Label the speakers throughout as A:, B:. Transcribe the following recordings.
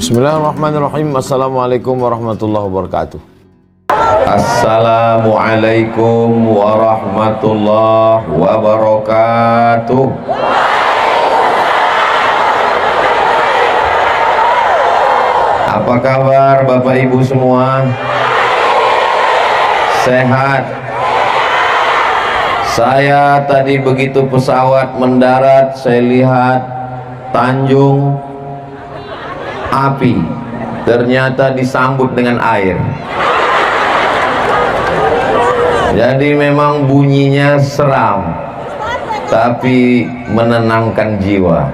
A: Bismillahirrahmanirrahim. Assalamualaikum warahmatullahi wabarakatuh.
B: Assalamualaikum warahmatullahi wabarakatuh. Apa kabar Bapak Ibu semua? Sehat? Saya tadi begitu pesawat mendarat, saya lihat Tanjung api, ternyata disambut dengan air. Jadi memang bunyinya seram, tapi menenangkan jiwa.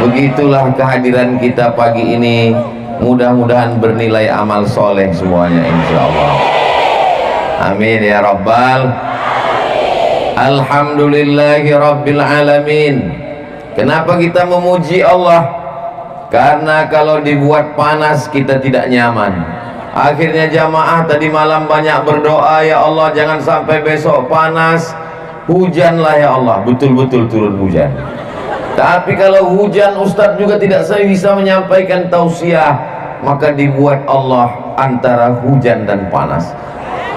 B: Begitulah kehadiran kita pagi ini. Mudah-mudahan bernilai amal soleh semuanya, insya Allah. Amin ya Rabbal. Alhamdulillahi Rabbil Alamin. Kenapa kita memuji Allah? Karena kalau dibuat panas kita tidak nyaman. Akhirnya jamaah tadi malam banyak berdoa, ya Allah jangan sampai besok panas, hujanlah ya Allah. Betul-betul turun hujan. Tapi kalau hujan Ustadz juga tidak bisa menyampaikan tausiah, maka dibuat Allah antara hujan dan panas.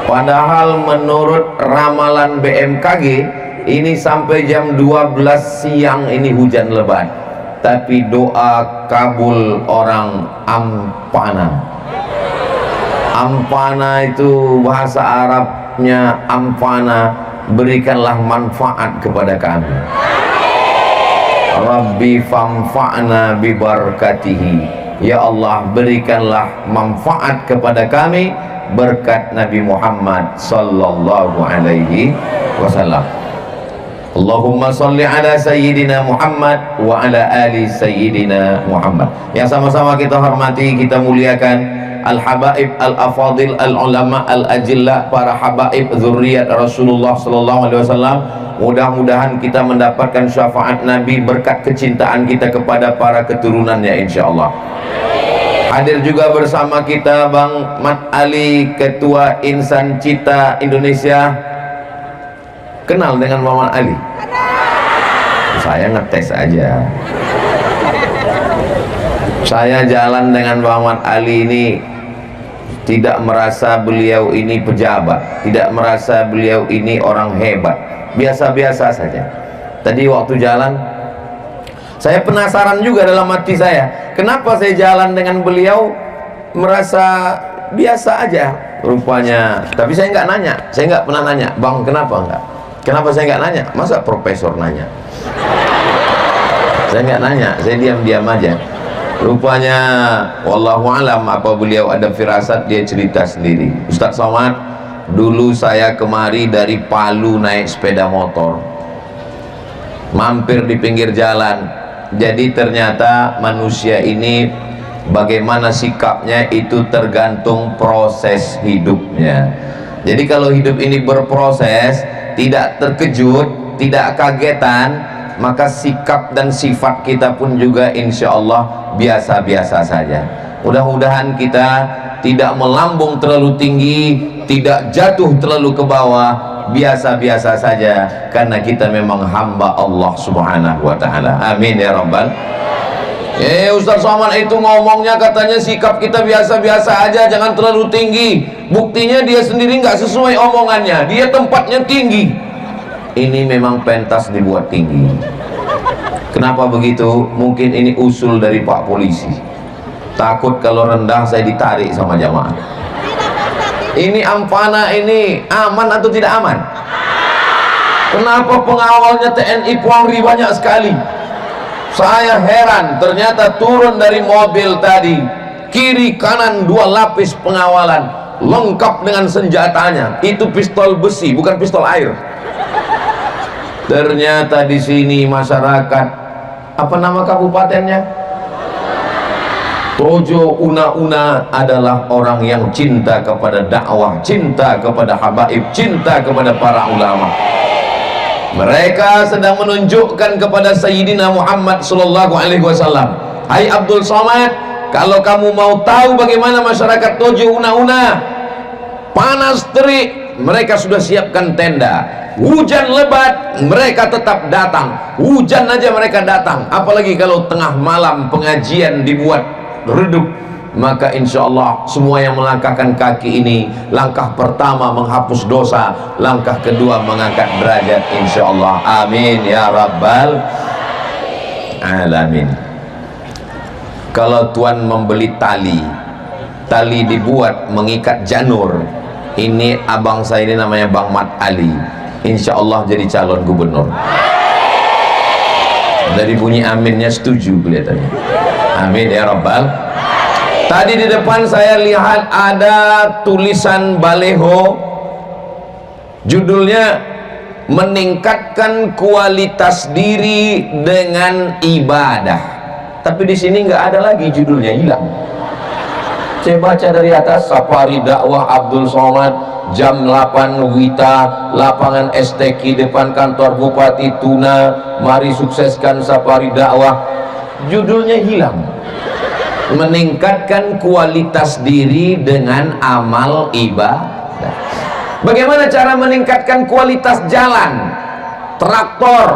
B: Padahal menurut ramalan BMKG ini sampai jam 12 siang ini hujan lebat. Tapi doa kabul orang ampana. Ampana itu bahasa Arabnya ampana, berikanlah manfaat kepada kami. Rabbi famfa'na bibarakatihi. Ya Allah, berikanlah manfaat kepada kami berkat Nabi Muhammad sallallahu alaihi wasallam. Allahumma salli ala Sayyidina Muhammad wa ala ali Sayyidina Muhammad. Yang sama-sama kita hormati, kita muliakan al-habaib, al-afadil, al-ulama, al-ajillah, para habaib zurriyat Rasulullah sallallahu alaihi wasallam. Mudah-mudahan kita mendapatkan syafaat Nabi, berkat kecintaan kita kepada para keturunannya insyaallah. Hadir juga bersama kita Bang Mat Ali, Ketua Insan Cita Indonesia. Kenal dengan Muhammad Ali? Saya ngetes aja. Saya jalan dengan Muhammad Ali ini tidak merasa beliau ini pejabat, tidak merasa beliau ini orang hebat, biasa-biasa saja. Tadi waktu jalan saya penasaran juga dalam hati saya, kenapa saya jalan dengan beliau merasa biasa aja rupanya. Tapi saya nggak nanya, saya nggak pernah nanya, Bang kenapa enggak? Kenapa saya nggak nanya? Masa profesor nanya? Saya nggak nanya, saya diam-diam aja. Rupanya wallahu alam apa beliau ada firasat, dia cerita sendiri. Ustadz Somad, dulu saya kemari dari Palu naik sepeda motor, mampir di pinggir jalan. Jadi ternyata manusia ini bagaimana sikapnya itu tergantung proses hidupnya. Jadi kalau hidup ini berproses, tidak terkejut, tidak kagetan, maka sikap dan sifat kita pun juga insya Allah biasa-biasa saja. Mudah-mudahan kita tidak melambung terlalu tinggi, tidak jatuh terlalu ke bawah, biasa-biasa saja, karena kita memang hamba Allah subhanahu wa ta'ala. Amin ya Rabbal. Ustaz Somad itu ngomongnya katanya sikap kita biasa-biasa aja, jangan terlalu tinggi. Buktinya dia sendiri nggak sesuai omongannya, dia tempatnya tinggi. Ini memang pentas dibuat tinggi. Kenapa begitu? Mungkin ini usul dari Pak Polisi. Takut kalau rendah saya ditarik sama jamaah. Ini ampana ini aman atau tidak aman? Kenapa pengawalnya TNI Polri banyak sekali? Saya heran, ternyata turun dari mobil tadi, kiri kanan 2 lapis pengawalan, lengkap dengan senjatanya. Itu pistol besi, bukan pistol air. Ternyata di sini masyarakat, apa nama kabupatennya? Tojo Una-Una adalah orang yang cinta kepada dakwah, cinta kepada habaib, cinta kepada para ulama. Mereka sedang menunjukkan kepada Sayyidina Muhammad sallallahu alaihi wasallam, hai Abdul Somad, kalau kamu mau tahu bagaimana masyarakat Tojo Una-Una, panas terik, mereka sudah siapkan tenda. Hujan lebat, mereka tetap datang. Hujan aja mereka datang. Apalagi kalau tengah malam pengajian dibuat redup, maka insya Allah semua yang melangkahkan kaki ini, langkah pertama menghapus dosa, langkah kedua mengangkat derajat insya Allah. Amin ya rabbal alamin. Kalau tuan membeli tali dibuat mengikat janur, ini abang saya ini namanya Bang Mat Ali, insya Allah jadi calon gubernur. Dari bunyi aminnya setuju kelihatannya. Amin ya rabbal. Tadi di depan saya lihat ada tulisan baleho, judulnya meningkatkan kualitas diri dengan ibadah. Tapi di sini nggak ada lagi judulnya, hilang. Saya baca dari atas, Safari Dakwah Abdul Somad, jam 8 Wita, lapangan STQ depan kantor Bupati Tuna, mari sukseskan Safari Dakwah. Judulnya hilang. Meningkatkan kualitas diri dengan amal ibadah. Bagaimana cara meningkatkan kualitas jalan? Traktor,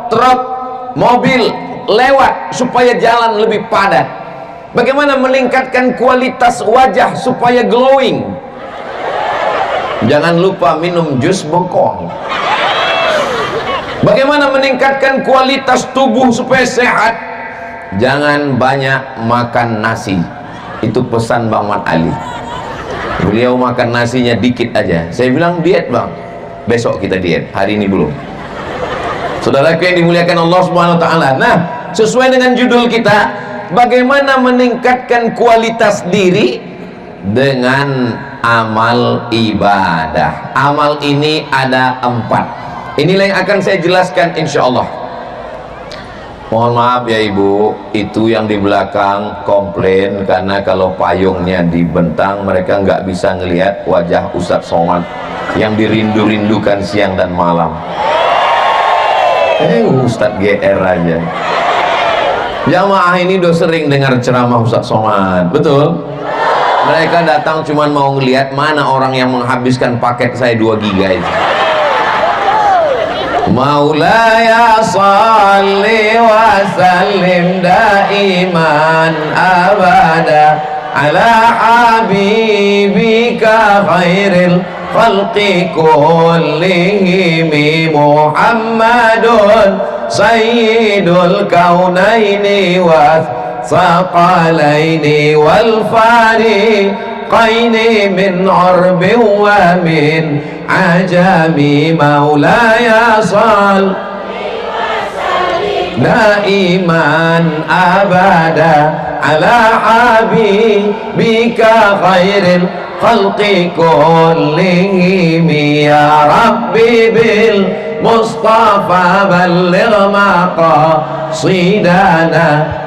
B: truk, mobil lewat supaya jalan lebih padat. Bagaimana meningkatkan kualitas wajah supaya glowing? Jangan lupa minum jus bengkoang. Bagaimana meningkatkan kualitas tubuh supaya sehat? Jangan banyak makan nasi. Itu pesan Bang Mat Ali. Beliau makan nasinya dikit aja. Saya bilang diet bang, besok kita diet, hari ini belum. Saudaraku yang dimuliakan Allah Subhanahu wa taala. Nah, sesuai dengan judul kita, bagaimana meningkatkan kualitas diri dengan amal ibadah. Amal ini ada 4. Inilah yang akan saya jelaskan insya Allah. Mohon maaf ya ibu, itu yang di belakang komplain karena kalau payungnya dibentang mereka nggak bisa ngelihat wajah Ustadz Somad yang dirindu-rindukan siang dan malam. Ustadz GR aja. Jamaah ini udah sering dengar ceramah Ustadz Somad, betul? Mereka datang cuman mau ngelihat mana orang yang menghabiskan paket saya 2 giga itu. Maulaya salli wa sallim daiman abada ala habibika khairil khalqi kullihim Muhammadun sayyidul kaunaini wa thaqalaini wal fariqaini min urbin wa min ajami. Maulaya sal daiman abada ala habibika khairil khalqi kullihim ya rabbi bil Mustafa balligh maqasidana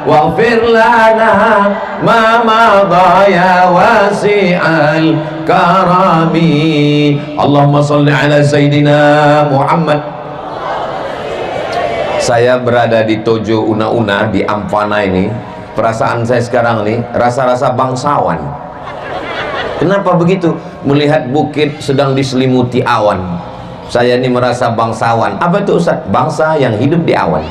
B: waghfir lana ma madha ya wasi'al karami. Allahumma salli ala Sayyidina Muhammad. Saya berada di Tojo Una-Una di Ampana ini. Perasaan saya sekarang nih rasa-rasa bangsawan. Kenapa begitu? Melihat bukit sedang diselimuti awan, saya ini merasa bangsawan. Apa itu Ustaz? Bangsa yang hidup di awan.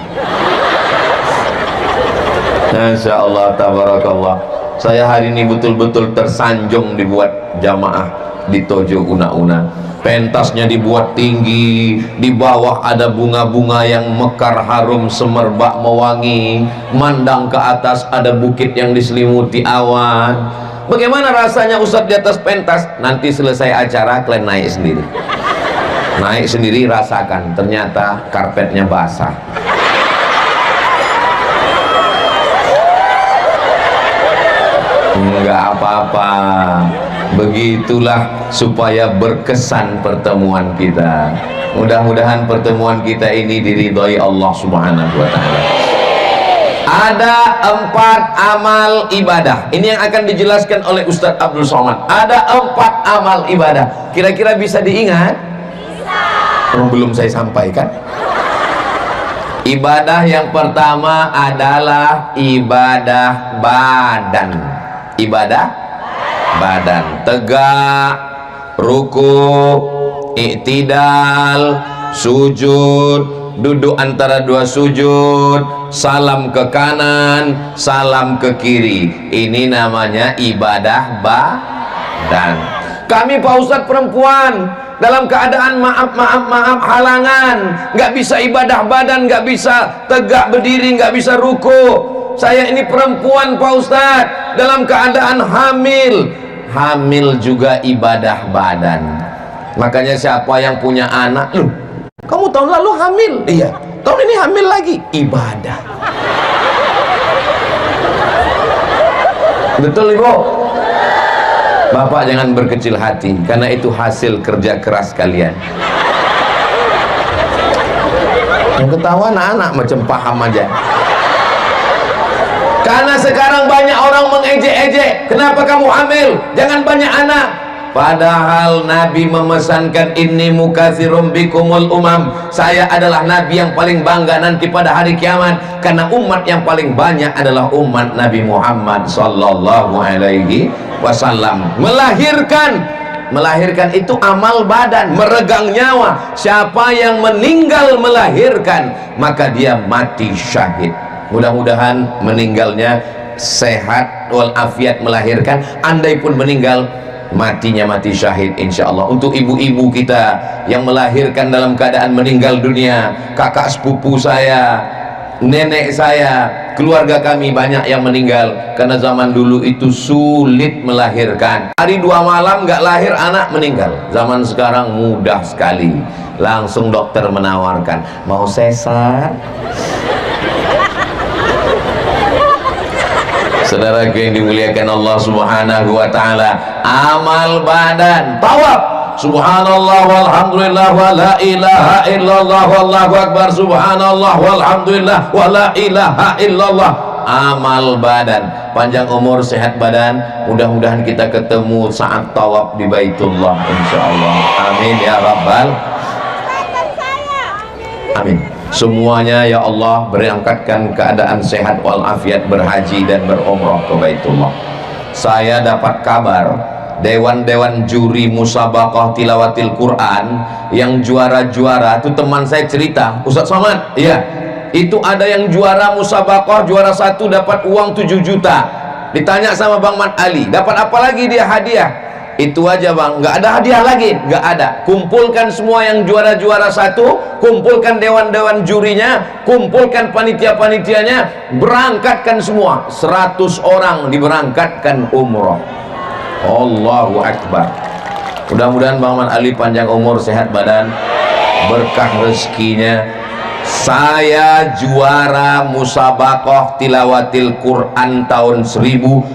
B: Masya Allah, tabarakallah. Saya hari ini betul-betul tersanjung dibuat jamaah di Tojo Una-Una. Pentasnya dibuat tinggi, di bawah ada bunga-bunga yang mekar harum semerbak mewangi. Mandang ke atas ada bukit yang diselimuti awan. Bagaimana rasanya Ustaz di atas pentas? Nanti selesai acara kalian naik sendiri. Naik sendiri rasakan, ternyata karpetnya basah. Enggak apa-apa. Begitulah supaya berkesan pertemuan kita. Mudah-mudahan pertemuan kita ini diridhoi Allah Subhanahu wa taala. Ada 4 amal ibadah. Ini yang akan dijelaskan oleh Ustadz Abdul Somad. Ada 4 amal ibadah. Kira-kira bisa diingat? Belum saya sampaikan. Ibadah yang pertama adalah ibadah badan. Ibadah badan. Tegak, ruku, i'tidal, sujud, duduk antara dua sujud, salam ke kanan, salam ke kiri. Ini namanya ibadah badan. Kami Pak Ustadz perempuan dalam keadaan maaf halangan, nggak bisa ibadah badan, nggak bisa tegak berdiri, nggak bisa ruku. Saya ini perempuan Pak Ustadz dalam keadaan hamil juga ibadah badan. Makanya siapa yang punya anak, loh kamu tahun lalu hamil, iya tahun ini hamil lagi, ibadah. Betul Ibu? Bapak jangan berkecil hati, karena itu hasil kerja keras kalian. Yang ketawa anak-anak macam paham aja. Karena sekarang banyak orang mengejek-ejek, kenapa kamu hamil? Jangan banyak anak. Padahal Nabi memesankan inni mukatsirum bikumul umam. Saya adalah Nabi yang paling bangga nanti pada hari kiamat, karena umat yang paling banyak adalah umat Nabi Muhammad sallallahu alaihi wasallam. Melahirkan itu amal badan, meregang nyawa. Siapa yang meninggal melahirkan, maka dia mati syahid. Mudah-mudahan meninggalnya sehat walafiat melahirkan. Andai pun meninggal, matinya mati syahid insyaallah. Untuk ibu-ibu kita yang melahirkan dalam keadaan meninggal dunia, kakak sepupu saya, nenek saya, keluarga kami banyak yang meninggal karena zaman dulu itu sulit melahirkan. Hari 2 malam nggak lahir anak meninggal. Zaman sekarang mudah sekali, langsung dokter menawarkan mau sesar. Saudara yang dimuliakan Allah subhanahu wa ta'ala, amal badan, tawaf, subhanallah walhamdulillah wa la ilaha illallah wallahu akbar, subhanallah walhamdulillah wa la ilaha illallah. Amal badan, panjang umur, sehat badan. Mudah-mudahan kita ketemu saat tawaf di Baitullah insyaallah. Amin ya rabbal amin. Semuanya ya Allah berangkatkan keadaan sehat walafiat, berhaji dan berumrah ke Baitullah. Saya dapat kabar dewan-dewan juri musabaqah tilawatil Quran yang juara-juara itu teman saya cerita, Ustaz Somad, iya itu ada yang juara musabaqah, juara 1 dapat uang 7 juta. Ditanya sama Bang Mat Ali, dapat apa lagi dia hadiah? Itu aja Bang, nggak ada hadiah lagi, nggak ada. Kumpulkan semua yang juara-juara 1, kumpulkan dewan-dewan jurinya, kumpulkan panitia-panitianya, berangkatkan semua. 100 orang diberangkatkan umroh. Allahu Akbar. Mudah-mudahan Bang Mat Ali panjang umur, sehat badan, berkah rezekinya. Saya juara musabaqah tilawatil Quran tahun 1989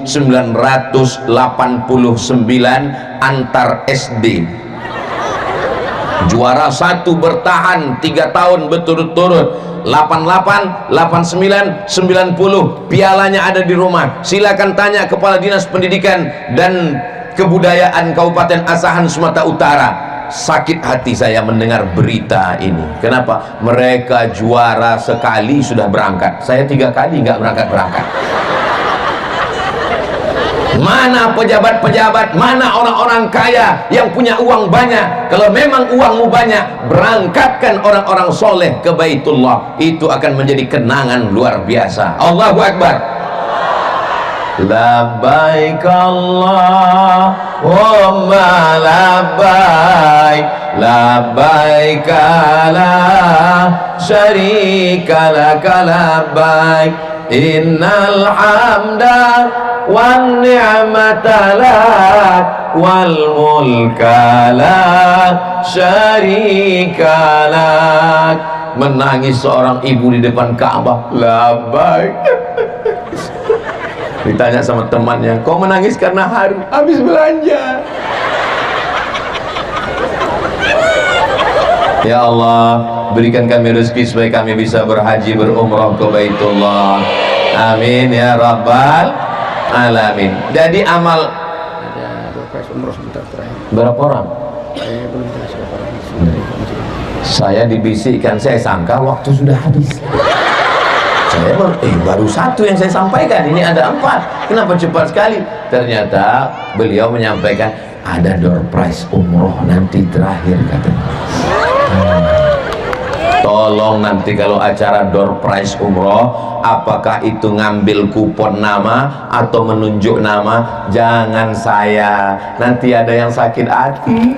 B: antar SD. Juara 1 bertahan 3 tahun berturut-turut. 88, 89, 90 pialanya ada di rumah. Silakan tanya Kepala Dinas Pendidikan dan Kebudayaan Kabupaten Asahan Sumatera Utara. Sakit hati saya mendengar berita ini. Kenapa? Mereka juara sekali sudah berangkat, saya 3 kali nggak berangkat. Mana pejabat-pejabat, mana orang-orang kaya yang punya uang banyak? Kalau memang uangmu banyak, berangkatkan orang-orang soleh ke Baitullah. Itu akan menjadi kenangan luar biasa. Allahu Akbar. Labbaik Allahumma labbaik, labbaik la syarika laka labbaik, innal hamda wan ni'mata lak wal mulka la syarika lak. Menangis seorang ibu di depan Ka'bah, labbaik. Ditanya sama temannya, kok menangis karena haru? Habis belanja. Ya Allah, berikan kami rezeki supaya kami bisa berhaji berumrah ke Baitullah. Amin ya rabbal alamin. Jadi amal.
C: Ada request umroh sebentar terakhir.
B: Berapa orang?
C: Saya belum tahu siapa orang.
B: Saya dibisikkan, saya sangka waktu sudah habis. Saya baru 1 yang saya sampaikan, ini ada 4. Kenapa cepat sekali? Ternyata beliau menyampaikan ada door prize umroh nanti terakhir katanya. Tolong nanti kalau acara door prize umroh, apakah itu ngambil kupon nama atau menunjuk nama, jangan saya, nanti ada yang sakit hati.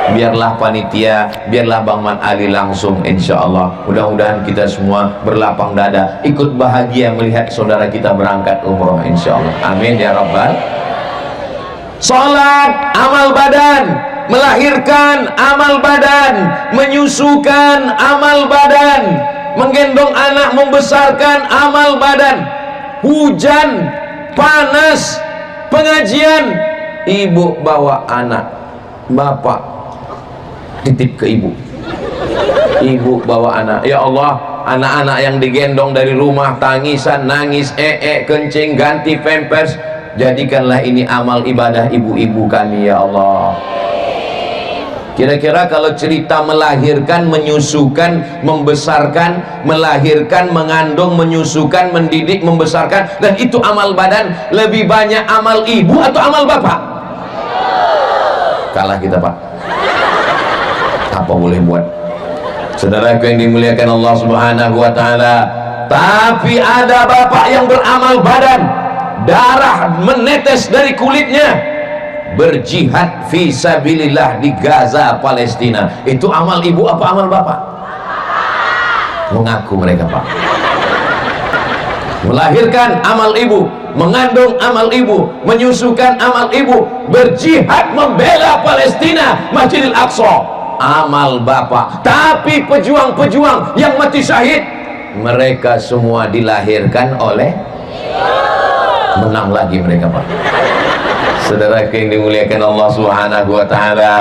B: Biarlah panitia, biarlah Bang Man Ali langsung, insya Allah. Mudah-mudahan kita semua berlapang dada, ikut bahagia melihat saudara kita berangkat umroh, insya Allah. Amin ya Rabbal. Salat amal badan, melahirkan amal badan, menyusukan amal badan, menggendong anak membesarkan amal badan. Hujan, panas, pengajian, ibu bawa anak, bapak titip ke ibu, ibu bawa anak. Ya Allah, anak-anak yang digendong dari rumah tangisan, nangis, kencing, ganti pampers, jadikanlah ini amal ibadah ibu-ibu kami ya Allah. Kira-kira kalau cerita melahirkan, menyusukan, membesarkan, melahirkan, mengandung, menyusukan, mendidik, membesarkan, dan itu amal badan, lebih banyak amal ibu atau amal bapak? Kalah kita Pak. Apa boleh buat? Saudaraku yang dimuliakan Allah Subhanahu wa taala, tapi ada bapak yang beramal badan, darah menetes dari kulitnya, berjihad fi sabilillah di Gaza, Palestina. Itu amal ibu apa amal bapak? Mengaku mereka Pak. Melahirkan amal ibu, mengandung amal ibu, menyusukan amal ibu, berjihad membela Palestina, Masjidil Aqsa, amal bapak. Tapi pejuang-pejuang yang mati syahid, mereka semua dilahirkan oleh, menang lagi mereka Pak. Saudara yang dimuliakan Allah Subhanahu wa taala.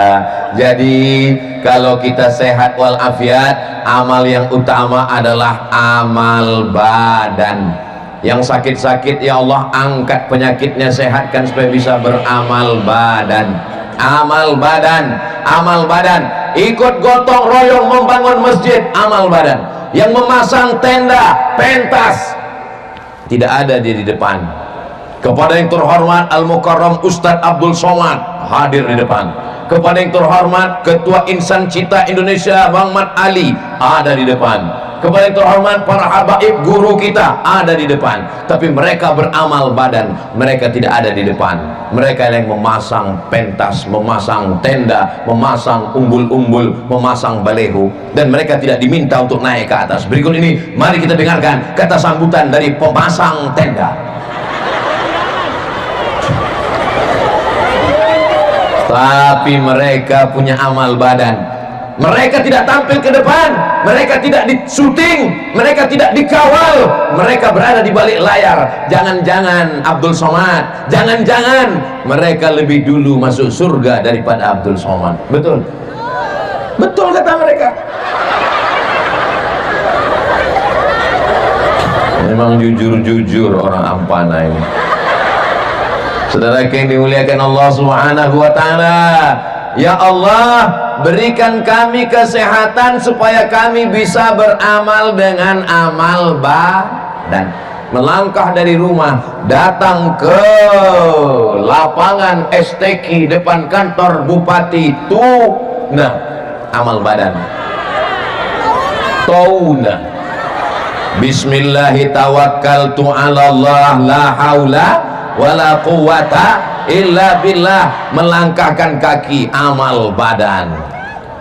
B: Jadi kalau kita sehat walafiat, amal yang utama adalah amal badan. Yang sakit-sakit ya Allah angkat penyakitnya, sehatkan supaya bisa beramal badan. Amal badan, amal badan. Ikut gotong royong membangun masjid, amal badan. Yang memasang tenda, pentas, tidak ada dia di depan. Kepada yang terhormat Al-Mukarram Ustadz Abdul Somad hadir di depan. Kepada yang terhormat Ketua Insan Cita Indonesia Bang Mat Ali ada di depan. Kepada yang terhormat para habaib guru kita ada di depan. Tapi mereka beramal badan, mereka tidak ada di depan. Mereka yang memasang pentas, memasang tenda, memasang umbul-umbul, memasang baleho, dan mereka tidak diminta untuk naik ke atas. Berikut ini mari kita dengarkan kata sambutan dari pemasang tenda. Tapi mereka punya amal badan. Mereka tidak tampil ke depan, mereka tidak disuting, mereka tidak dikawal, mereka berada di balik layar. Jangan-jangan Abdul Somad, jangan-jangan mereka lebih dulu masuk surga daripada Abdul Somad. Betul? Betul kata mereka. Memang jujur-jujur orang Ampana ini. Saudara yang dimuliakan Allah Subhanahu wa taala, ya Allah, berikan kami kesehatan supaya kami bisa beramal dengan amal badan. Melangkah dari rumah datang ke lapangan STQ depan kantor Bupati Tuna, amal badan. Tuna. Bismillahi tawakkaltu 'ala Allah la haula wala quwata illa billah. Melangkahkan kaki, amal badan.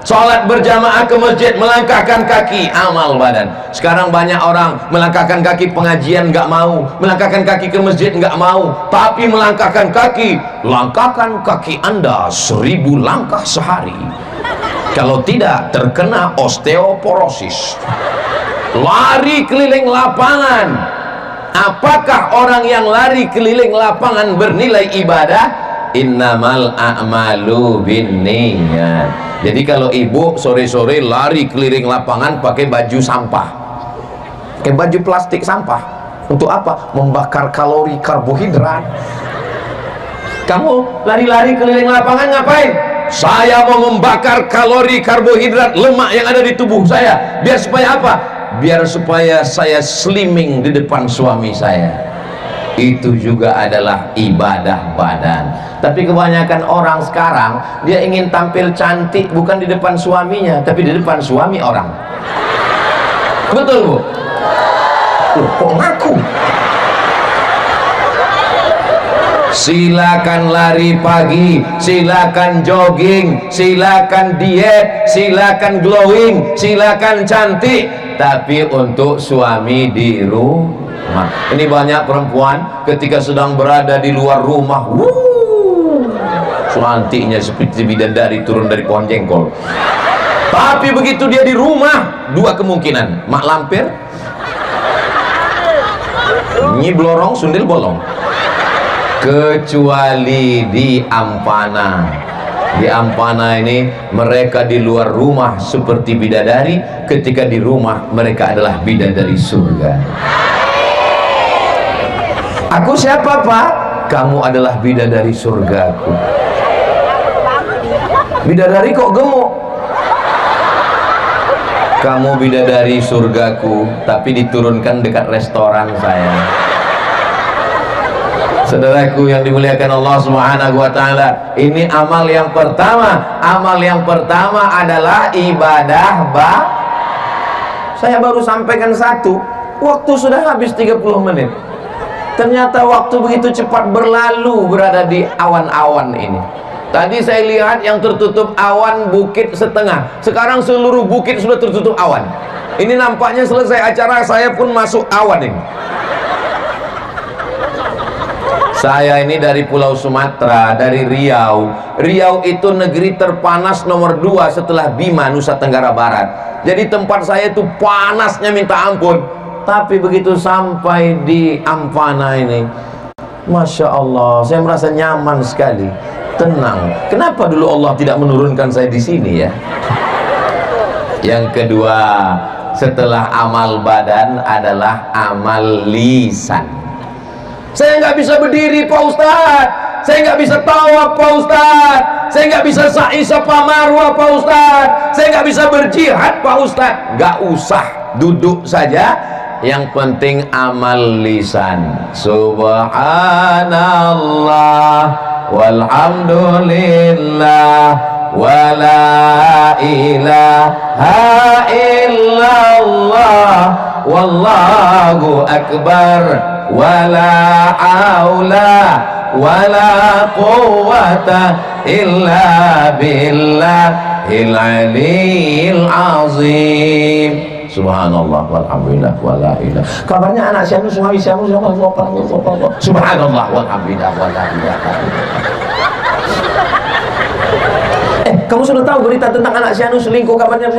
B: Sholat berjamaah ke masjid, melangkahkan kaki, amal badan. Sekarang banyak orang melangkahkan kaki pengajian nggak mau, melangkahkan kaki ke masjid nggak mau, tapi melangkahkan kaki. Langkahkan kaki Anda 1000 langkah sehari. Kalau tidak terkena osteoporosis. Lari keliling lapangan. Apakah orang yang lari keliling lapangan bernilai ibadah? Innamal a'malu binniyat. Jadi kalau ibu sore-sore lari keliling lapangan pakai baju sampah, pakai baju plastik sampah, untuk apa? Membakar kalori karbohidrat. Kamu lari-lari keliling lapangan ngapain? Saya mau membakar kalori karbohidrat lemak yang ada di tubuh saya. Biar supaya apa? Biar supaya saya slimming di depan suami saya. itu juga adalah ibadah badan. Tapi kebanyakan orang sekarang dia ingin tampil cantik bukan di depan suaminya, tapi di depan suami orang. Betul Bu? Kok ngaku? Silakan lari pagi, silakan jogging, silakan diet, silakan glowing, silakan cantik, tapi untuk suami di rumah. Ini banyak perempuan ketika sedang berada di luar rumah, cantiknya seperti bidadari turun dari pohon jengkol. Tapi begitu dia di rumah, dua kemungkinan: mak lampir, nyi blorong, sundel bolong. Kecuali di Ampana. Di Ampana ini mereka di luar rumah seperti bidadari, ketika di rumah mereka adalah bidadari surga. Aku siapa Pak? Kamu adalah bidadari surgaku. Bidadari kok gemuk? Kamu bidadari surgaku, tapi diturunkan dekat restoran saya. Saudaraku yang dimuliakan Allah Subhanahu wa taala, ini amal yang pertama. Amal yang pertama adalah ibadah Saya baru sampaikan satu, waktu sudah habis 30 menit. Ternyata waktu begitu cepat berlalu berada di awan-awan ini. Tadi saya lihat yang tertutup awan bukit setengah, sekarang seluruh bukit sudah tertutup awan. Ini nampaknya selesai acara saya pun masuk awan ini. Saya ini dari Pulau Sumatera, dari Riau. Riau itu negeri terpanas nomor 2 setelah Bima, Nusa Tenggara Barat. Jadi tempat saya itu panasnya minta ampun. Tapi begitu sampai di Ampana ini, Masya Allah, saya merasa nyaman sekali, tenang. Kenapa dulu Allah tidak menurunkan saya di sini ya? Yang kedua, setelah amal badan adalah amal lisan. Saya nggak bisa berdiri Pak Ustadz, saya nggak bisa tawaf Pak Ustadz, saya nggak bisa sa'i safa marwah Pak Ustadz, saya nggak bisa berjihad Pak Ustadz. Nggak usah, duduk saja, yang penting amal lisan. Subhanallah walhamdulillah wala ilaha illallah wallahu akbar wala haula wala quwwata illa billahil aliyyil azim. Subhanallah walhamdulillah wala ilaha. Kabarnya anak siapa suami siapa subhanallah walhamdulillah wala ilaha. Kamu sudah tahu berita tentang anak Sianus selingkuh, kabarnya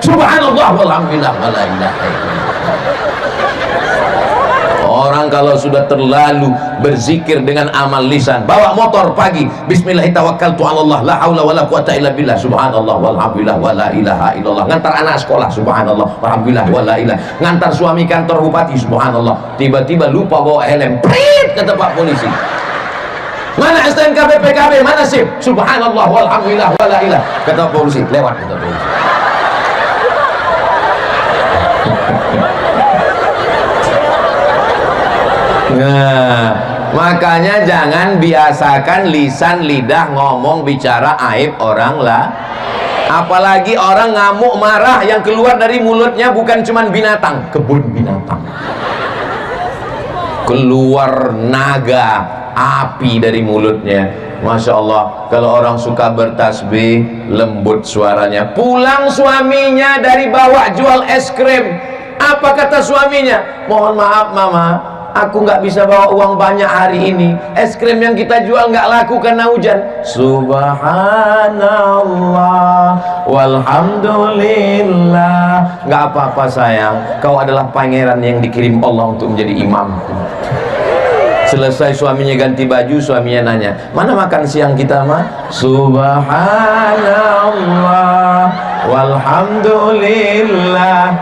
B: subhanallah walhamdulillah wala ilaha. Orang kalau sudah terlalu berzikir dengan amal lisan, bawa motor pagi, bismillahirrahmanirrahim, la haula wala quwata illa billah, subhanallah walhamdulillah wala ilaha illallah. Ngantar anak sekolah, subhanallah walhamdulillah wala ilaha. Ngantar suami kantor bupati, subhanallah. Tiba-tiba lupa bawa helm, prit ke tempat polisi. Mana STNK BPKB, mana SIM? Subhanallah walhamdulillah wala ilaha. Kata polisi, lewat kata polisi. Nah, makanya jangan biasakan lisan lidah ngomong bicara aib orang lah. Apalagi orang ngamuk marah yang keluar dari mulutnya bukan cuman binatang, kebun binatang. Keluar naga, api dari mulutnya. Masya Allah, kalau orang suka bertasbih, lembut suaranya. Pulang suaminya dari bawah jual es krim. Apa kata suaminya? Mohon maaf mama, aku nggak bisa bawa uang banyak hari ini. Es krim yang kita jual nggak laku karena hujan. Subhanallah walhamdulillah. Nggak apa-apa sayang, kau adalah pangeran yang dikirim Allah untuk menjadi imamku. Selesai suaminya ganti baju, suaminya nanya, mana makan siang kita mah? Subhanallah walhamdulillah.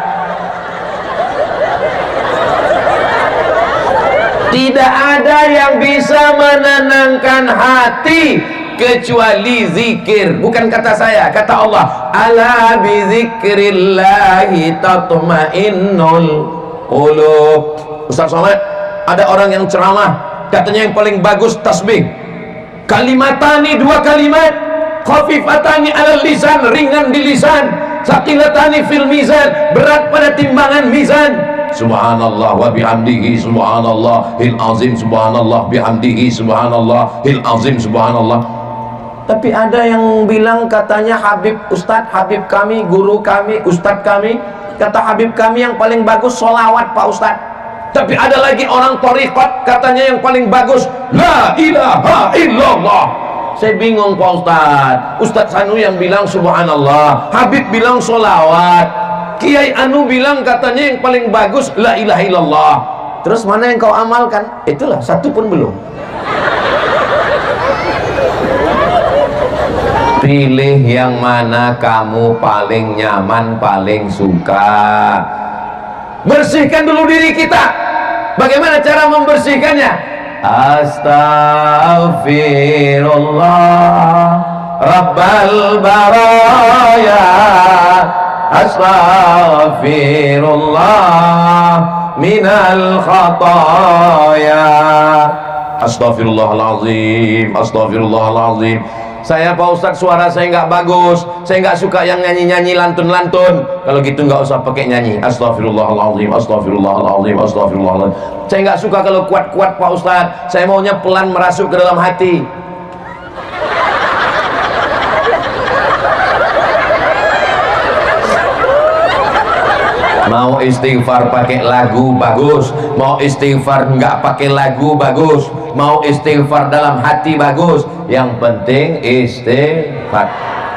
B: Tidak ada yang bisa menenangkan hati kecuali zikir. Bukan kata saya, kata Allah. Ala bizikrillahi tatmainnul qulub. Ustaz Somad, ada orang yang ceramah katanya yang paling bagus tasbih. Kalimatani, dua kalimat, khafifatani alal lisan, ringan di lisan, saqilatani fil mizan, berat pada timbangan mizan. Subhanallah wa bihamdihi subhanallahil azim, subhanallah bihamdihi subhanallahil azim, subhanallah. Tapi ada yang bilang katanya Habib Ustadz, Habib kami, guru kami, Ustadz kami, kata Habib kami yang paling bagus solawat Pak Ustadz. Tapi ada lagi orang thariqat katanya yang paling bagus la ilaha illallah. Saya bingung Pak Ustadz. Ustadz Sanu yang bilang subhanallah, Habib bilang solawat, Kiai Anu bilang katanya yang paling bagus la ilaha illallah. Terus mana yang kau amalkan? Itulah, satu pun belum. Pilih yang mana kamu paling nyaman, paling suka. Bersihkan dulu diri kita. Bagaimana cara membersihkannya? Astaghfirullah Rabbal baraya, astaghfirullah minal khataya. Astaghfirullahalazim, astaghfirullahalazim. Saya Pak Ustadz suara saya nggak bagus, saya nggak suka yang nyanyi-nyanyi lantun-lantun. Kalau gitu nggak usah pakai nyanyi. Astaghfirullahaladzim, astaghfirullahaladzim, astaghfirullahaladzim. Saya nggak suka kalau kuat-kuat Pak Ustadz, saya maunya pelan merasuk ke dalam hati. Mau istighfar pakai lagu bagus, mau istighfar nggak pakai lagu bagus, mau istighfar dalam hati bagus, yang penting istighfar.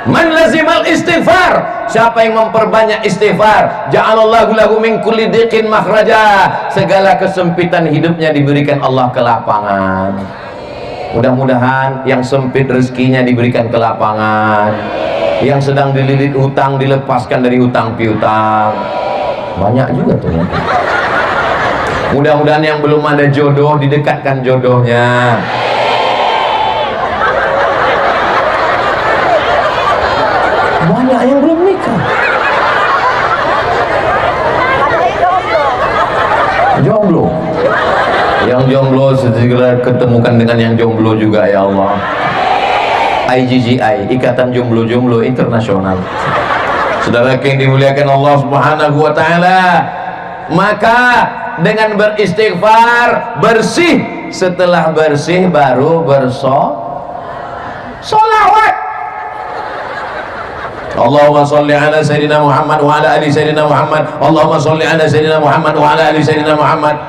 B: Man lazimal istighfar, siapa yang memperbanyak istighfar, ja'alallahu lahu min kulli dhiqin makhraja, segala kesempitan hidupnya diberikan Allah kelapangan. Mudah-mudahan yang sempit rezekinya diberikan kelapangan, yang sedang dililit hutang dilepaskan dari hutang piutang. Banyak juga tuh ya. Mudah-mudahan yang belum ada jodoh didekatkan jodohnya. Banyak yang belum nikah. Jomblo. Yang jomblo segera ketemukan dengan yang jomblo juga ya Allah. IGGI, Ikatan Jomblo-Jomblo Internasional. Saudara yang dimuliakan Allah Subhanahu wa taala, maka dengan beristighfar bersih, setelah bersih baru bersolawat. Allahumma sholli ala sayyidina Muhammad wa ala ali sayyidina Muhammad. Allahumma sholli ala sayyidina Muhammad wa ala ali sayyidina Muhammad.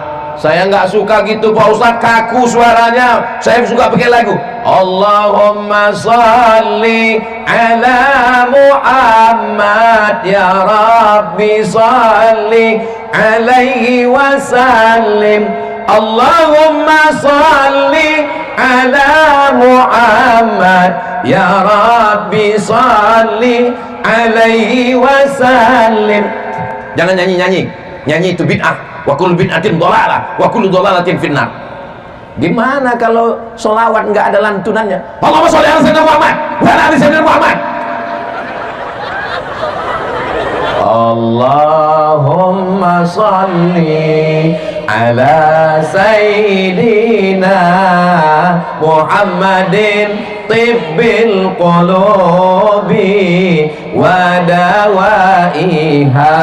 B: Saya nggak suka gitu Pak Ustadz, kaku suaranya. Saya suka pakai lagu. Allahumma sholli ala Muhammad ya Rabbi sholli alaihi wasallim. Allahumma sholli ala Muhammad ya Rabbi sholli alaihi wasallim. Jangan nyanyi-nyanyi. Nyanyi itu bid'ah. Wa kullu bid'atin dhalalah wa kullu dhalalatin finnar. Gimana kalau solawat nggak ada lantunannya? Allahumma sholli ala sayyidina Muhammad wa ala ali sayyidina Muhammad. Allahumma sholli ala sayyidina Muhammadin tibbil qulubi wa dawaiha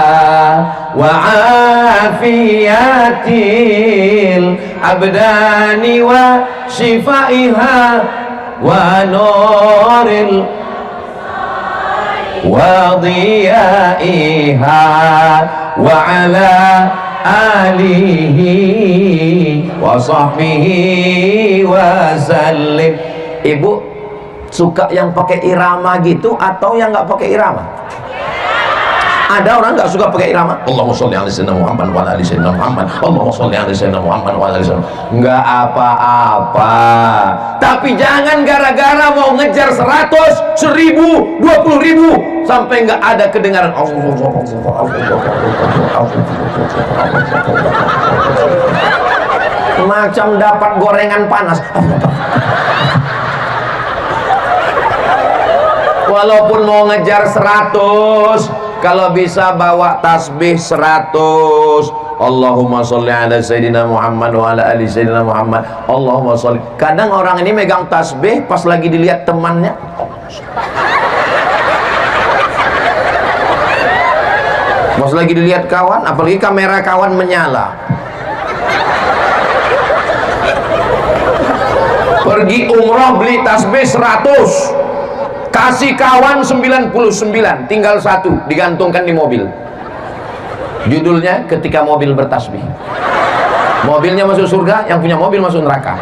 B: wa afiyatil abdani wa shifaiha wa nuril wa dhiyaiha wa ala alihi wa sahbihi wa sallim. Ibu suka yang pakai irama gitu atau yang nggak pakai irama? Ada orang nggak suka pakai irama. Allahumma sholli ala sayyidina Muhammad wa ala ali sayyidina Muhammad. Allahumma sholli ala sayyidina Muhammad wa ala ali sayyidina Muhammad. Nggak apa-apa. Tapi jangan gara-gara mau ngejar 100, 1000, 20.000 sampai nggak ada kedengaran. Macam dapat gorengan panas. Walaupun mau ngejar 100, kalau bisa bawa tasbih 100. Allahumma sholli ala Sayyidina Muhammad wa ala ali Sayyidina Muhammad. Allahumma sholli. Kadang orang ini megang tasbih pas lagi dilihat temannya, pas lagi dilihat kawan, apalagi kamera kawan menyala. Pergi umroh beli tasbih 100, kasih kawan 99, tinggal 1 digantungkan di mobil. Judulnya ketika mobil bertasbih. Mobilnya masuk surga, yang punya mobil masuk neraka.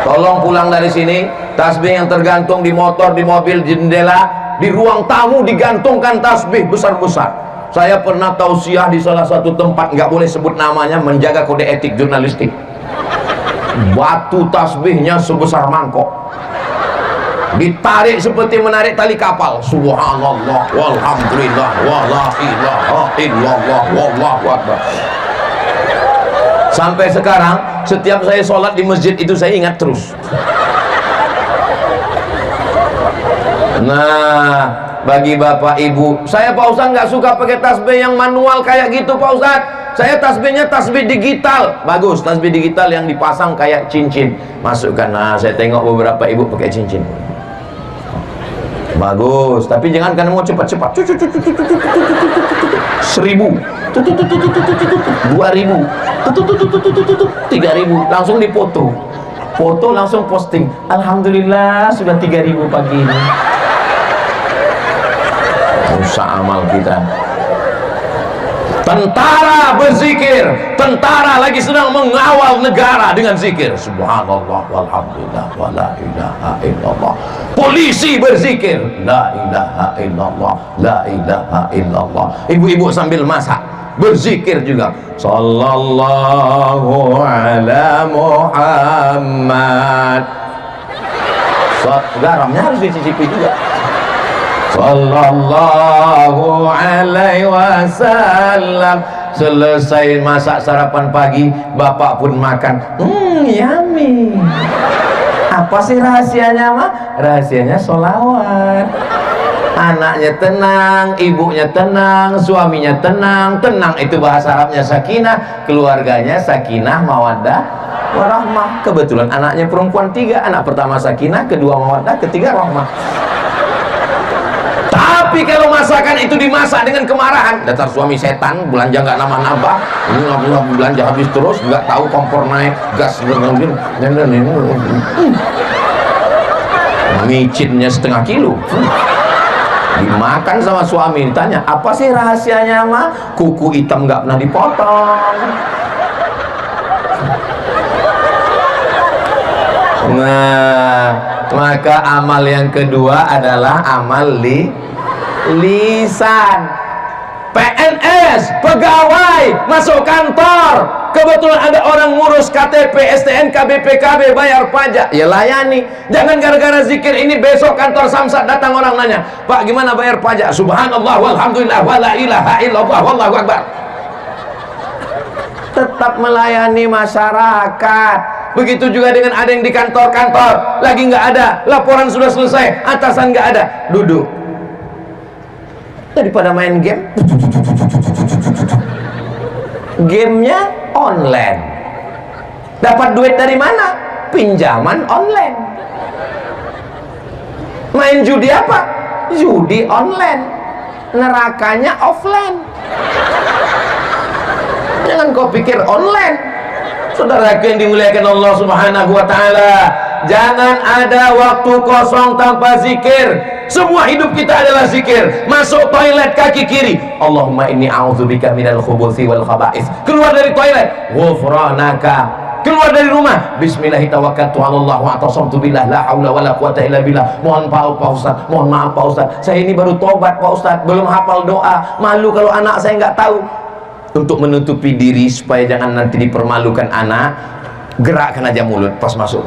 B: Tolong pulang dari sini, tasbih yang tergantung di motor, di mobil, jendela, di ruang tamu digantungkan tasbih besar-besar. Saya pernah tausiah di salah satu tempat, nggak boleh sebut namanya, menjaga kode etik jurnalistik. Batu tasbihnya sebesar mangkok, ditarik seperti menarik tali kapal. Subhanallah walhamdulillah wala ilaha illallah wallahu akbar. Sampai sekarang setiap saya sholat di masjid itu saya ingat terus. Nah, bagi bapak ibu, saya Pak Ustadz nggak suka pakai tasbih yang manual kayak gitu Pak Ustadz. Saya tasbihnya tasbih digital. Bagus, tasbih digital yang dipasang kayak cincin. Masukkan. Nah, saya tengok beberapa ibu pakai cincin. Bagus, tapi jangan kan mau cepat-cepat. 1000, 2000, 3000, langsung dipoto. Foto langsung posting. Alhamdulillah sudah 3000 pagi ini. Rusak amal kita. Tentara berzikir, tentara lagi sedang mengawal negara dengan zikir. Subhanallah walhamdulillah wala ilaha illallah. Polisi berzikir, la ilaha illallah, la ilaha illallah. Ibu-ibu sambil masak berzikir juga. Sallallahu ala Muhammad. Garamnya harus dicicipi juga. Sallallahu alaihi wasallam. Selesai masak sarapan pagi, bapak pun makan. Yummy. Apa sih rahasianya mah? Rahasianya sholawat. Anaknya tenang, ibunya tenang, suaminya tenang. Tenang itu bahasa Arabnya sakinah, keluarganya sakinah mawaddah warahmah. Kebetulan anaknya perempuan 3, anak pertama sakinah, kedua mawaddah, ketiga rahmah. Tapi kalau masakan itu dimasak dengan kemarahan, dasar suami setan, belanja nggak nambah-nambah, ini nggak belanja habis terus, nggak tahu kompor naik, gas micinnya setengah kilo, dimakan sama suami. Ditanya, apa sih rahasianya mah? Kuku hitam nggak pernah dipotong. Nah, maka amal yang kedua adalah amal lisan. PNS, pegawai, masuk kantor, kebetulan ada orang ngurus KTP, STNK, BPKB, bayar pajak, ya layani. Jangan gara-gara zikir ini besok kantor Samsat datang orang nanya, Pak gimana bayar pajak? Subhanallah walhamdulillah wala ilaha illallah wallahu akbar. Tetap melayani masyarakat. Begitu juga dengan ada yang di kantor-kantor lagi nggak ada, laporan sudah selesai, atasan nggak ada, duduk. Daripada main game, gamenya online. Dapat duit dari mana? Pinjaman online. Main judi apa? Judi online. Nerakanya offline. Jangan kau pikir online. Saudaraku yang dimuliakan Allah Subhanahu wa ta'ala, jangan ada waktu kosong tanpa zikir. Semua hidup kita adalah zikir. Masuk toilet kaki kiri, Allahumma inni a'udzubika minal khubuthi wal khaba'ith. Keluar dari toilet, ghufranaka. Keluar dari rumah, bismillahi tawakkaltu 'alallah wa atasamtu billah la haula wala quwata illa billah. Mohon maaf Pak Ustaz, mohon maaf Pak Ustaz, saya ini baru tobat Pak Ustaz, belum hafal doa, malu kalau anak saya nggak tahu. Untuk menutupi diri supaya jangan nanti dipermalukan anak, gerakkan aja mulut pas masuk.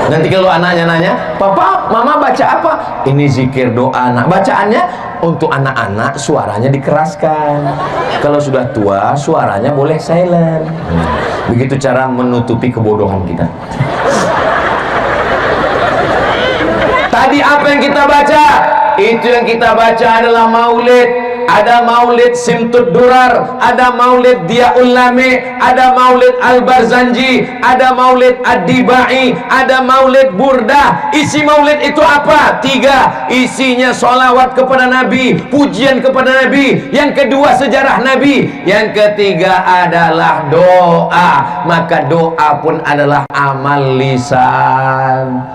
B: Nanti kalau anaknya nanya, Papa, Mama baca apa? Ini zikir doa anak. Bacaannya, untuk anak-anak suaranya dikeraskan, kalau sudah tua suaranya boleh silent. Begitu cara menutupi kebodohan kita. Tadi apa yang kita baca? Itu yang kita baca adalah maulid. Ada maulid Simtud Durar, ada maulid Diyaul Lami, ada maulid Al-Barzanji, ada maulid Ad-Dibai, ada maulid Burdah. Isi maulid itu apa? 3. Isinya solawat kepada Nabi, pujian kepada Nabi. Yang kedua sejarah Nabi. Yang ketiga adalah doa. Maka doa pun adalah amal lisan.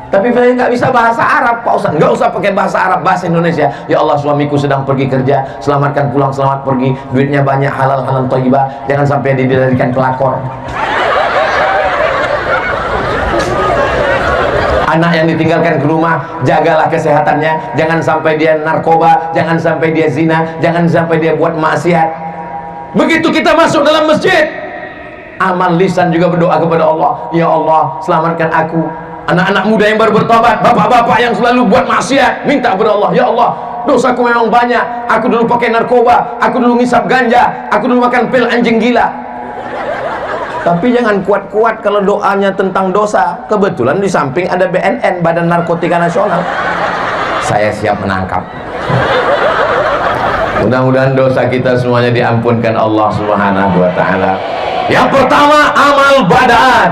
B: Tapi saya nggak bisa bahasa Arab, Pak Ustaz. Nggak usah pakai bahasa Arab, bahasa Indonesia. Ya Allah, suamiku sedang pergi kerja, selamatkan pulang, selamat pergi. Duitnya banyak, halal thayyibah. Jangan sampai didirikan pelakor. Anak yang ditinggalkan ke rumah, jagalah kesehatannya. Jangan sampai dia narkoba, jangan sampai dia zina, jangan sampai dia buat maksiat. Begitu kita masuk dalam masjid, amal lisan juga berdoa kepada Allah. Ya Allah, selamatkan aku. Anak-anak muda yang baru bertobat, bapak-bapak yang selalu buat maksiat, minta kepada Allah, ya Allah, dosaku memang banyak. Aku dulu pakai narkoba, aku dulu ngisap ganja, aku dulu makan pil anjing gila. Tapi jangan kuat-kuat kalau doanya tentang dosa. Kebetulan di samping ada BNN, Badan Narkotika Nasional. Saya siap menangkap. Mudah-mudahan dosa kita semuanya diampunkan Allah Subhanahu wa Ta'ala. Yang pertama amal badan,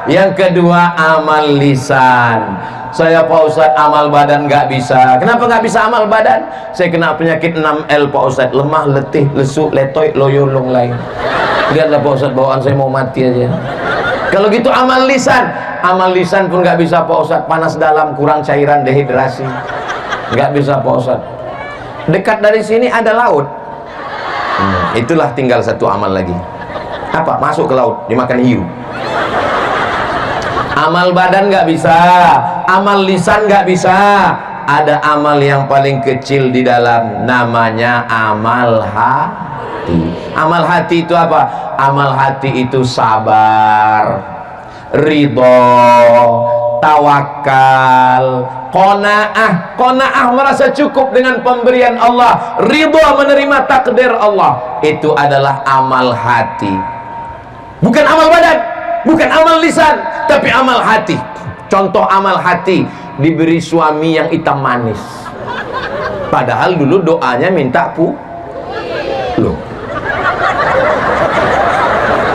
B: yang kedua amal lisan. Saya Pak Ustadz amal badan nggak bisa. Kenapa nggak bisa amal badan? Saya kena penyakit 6L Pak Ustadz, lemah, letih, lesu, letoy, loyo, long lain. Lihatlah Pak Ustadz, bawaan saya mau mati aja. Kalau gitu amal lisan pun nggak bisa Pak Ustadz, panas dalam, kurang cairan, dehidrasi, nggak bisa Pak Ustadz. Dekat dari sini ada laut. Itulah tinggal satu amal lagi. Apa? Masuk ke laut, dimakan hiu. Amal badan nggak bisa, amal lisan nggak bisa. Ada amal yang paling kecil di dalam, namanya amal hati. Amal hati itu apa? Amal hati itu sabar, ridho, tawakal, qanaah. Qanaah merasa cukup dengan pemberian Allah, ridho menerima takdir Allah. Itu adalah amal hati. Bukan amal badan, bukan amal lisan, tapi amal hati. Contoh amal hati, diberi suami yang hitam manis, padahal dulu doanya minta loh.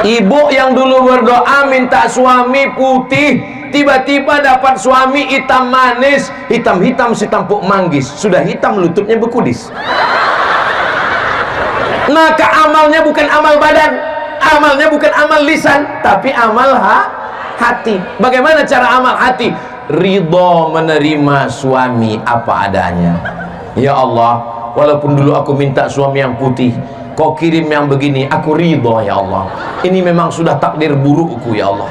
B: Ibu yang dulu berdoa minta suami putih, tiba-tiba dapat suami hitam manis, hitam-hitam setampuk manggis, sudah hitam lututnya bekudis. Maka amalnya bukan amal badan, amalnya bukan amal lisan, tapi amal hati. Bagaimana cara amal hati? Ridho menerima suami apa adanya. Ya Allah, walaupun dulu aku minta suami yang putih, kau kirim yang begini, aku ridho ya Allah. Ini memang sudah takdir burukku ya Allah.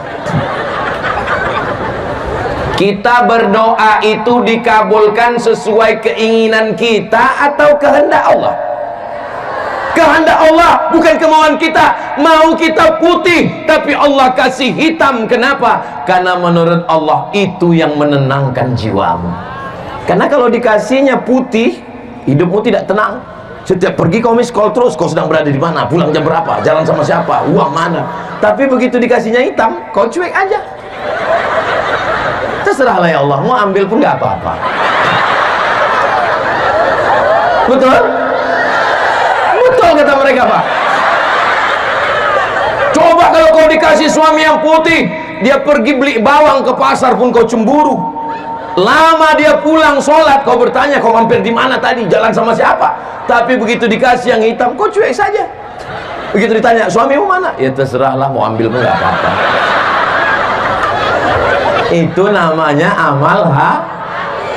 B: Kita berdoa itu dikabulkan sesuai keinginan kita atau kehendak Allah? Kehendak Allah, bukan kemauan kita. Mau kita putih, tapi Allah kasih hitam. Kenapa? Karena menurut Allah itu yang menenangkan jiwamu. Karena kalau dikasihnya putih, hidupmu tidak tenang. Setiap pergi kau miss call terus, kau sedang berada di mana, pulang jam berapa, jalan sama siapa, uang mana. Tapi begitu dikasihnya hitam, kau cuek aja. Terserahlah ya Allah, mau ambil pun gak apa-apa. Betul? Betul kata mereka Pak. Coba kalau kau dikasih suami yang putih, dia pergi beli bawang ke pasar pun kau cemburu. Lama dia pulang sholat, kau bertanya kau mampir di mana tadi, jalan sama siapa. Tapi begitu dikasih yang hitam, kau cuek saja. Begitu ditanya suamimu mana, ya terserahlah, mau ambil pun gak apa-apa. Itu namanya amal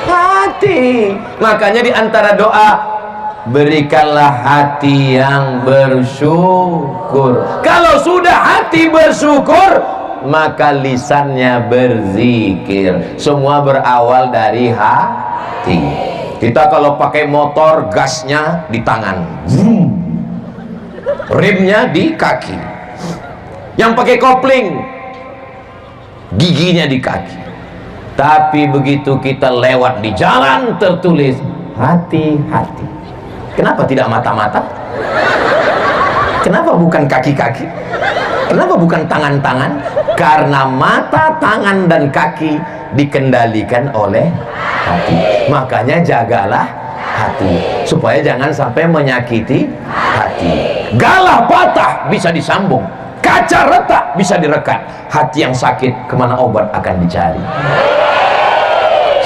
B: hati. Makanya di antara doa, berikanlah hati yang bersyukur. Kalau sudah hati bersyukur, maka lisannya berzikir. Semua berawal dari hati. Kita kalau pakai motor, gasnya di tangan, remnya di kaki. Yang pakai kopling, giginya di kaki. Tapi begitu kita lewat di jalan tertulis hati-hati. Kenapa tidak mata-mata? Kenapa bukan kaki-kaki? Kenapa bukan tangan-tangan? Karena mata, tangan, dan kaki dikendalikan oleh hati. Makanya jagalah hati, supaya jangan sampai menyakiti hati. Galah patah bisa disambung, kaca retak bisa direkat. Hati yang sakit, kemana obat akan dicari?